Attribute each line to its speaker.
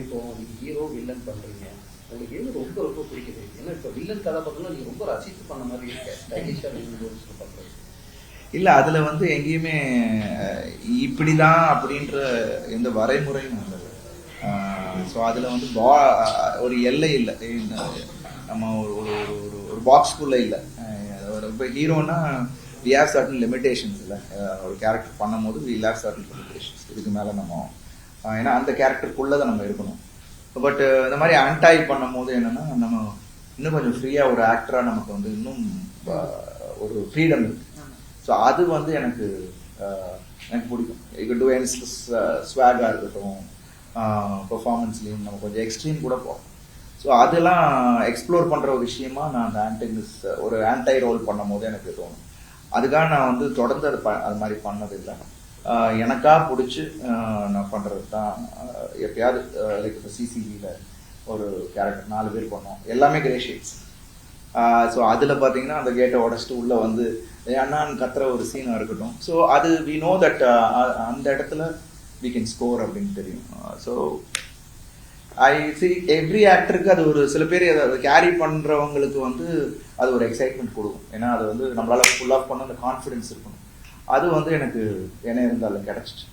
Speaker 1: இப்போ நீங்கள் hero villain பண்ணுறீங்க, உங்களுக்கு எது ரொம்ப ரொம்ப பிடிக்குது? ஏன்னா இப்போ வில்லன் கதாபாத்திரம் நீங்கள் ரொம்ப ரசித்து பண்ண மாதிரி இருக்கு, ஸ்டைலிஷாக வில்லன் ரோல்ஸ் பண்ணுறது.
Speaker 2: இல்லை, அதில் வந்து எங்கேயுமே இப்படி தான் அப்படின்ற எந்த வரைமுறையும் இல்லை. ஸோ அதில் வந்து ஒரு எல்லை இல்லை, நம்ம ஒரு ஒரு ஒரு பாக்ஸ்குள்ளே இல்லை. இப்போ ஹீரோனா வி ஹேவ் சர்டன் லிமிடேஷன்ஸ். இல்லை, ஒரு கேரக்டர் பண்ணும் போது வி ஹேவ் சர்டன் லிமிடேஷன்ஸ். இதுக்கு மேலே நம்ம ஏன்னா அந்த கேரக்டருக்குள்ளே தான் நம்ம இருக்கணும். பட் இந்த மாதிரி அன்டாய் பண்ணும் போது என்னென்னா, நம்ம இன்னும் கொஞ்சம் ஃப்ரீயாக ஒரு ஆக்டராக நமக்கு வந்து இன்னும் ஒரு ஃப்ரீடம் இருக்குது. ஸோ அது வந்து எனக்கு பிடிக்கும். இது டூ என்ஸ் ஸ்வாகாக இருக்கட்டும், பெர்ஃபார்மன்ஸ்லேயும் நம்ம கொஞ்சம் எக்ஸ்ட்ரீம் கூட போகும். ஸோ அதெல்லாம் எக்ஸ்ப்ளோர் பண்ணுற ஒரு விஷயமா நான் அந்த ஒரு ஆன்டை ரோல் பண்ணும் போது எனக்கு தோணும். அதுக்காக நான் வந்து தொடர்ந்து அது மாதிரி பண்ணதில்லை. எனக்கா பிடிச்சி நான் பண்ணுறது தான். எப்பயாவது லைக் இப்போ சிசிவியில் ஒரு கேரக்டர் 4 பேர் பண்ணோம், எல்லாமே கிரே ஷேட்ஸ். ஸோ அதில் பார்த்தீங்கன்னா அந்த கேட்டை உடச்சிட்டு உள்ளே வந்து அண்ணான்னு கத்துற ஒரு சீனாக இருக்கட்டும். ஸோ அது வி நோ தட் அந்த இடத்துல வி கேன் ஸ்கோர் அப்படின்னு தெரியும். ஸோ ஐ சி எவ்ரி ஆக்டருக்கு அது ஒரு சில பேர் அதை கேரி பண்ணுறவங்களுக்கு வந்து அது ஒரு எக்ஸைட்மெண்ட் கொடுக்கும். ஏன்னா அது வந்து நம்மளால் ஃபுல் ஆஃப் பண்ண அந்த கான்ஃபிடென்ஸ் இருக்கணும். அது வந்து எனக்கு என்ன இருந்தாலும் கிடச்சிச்சு.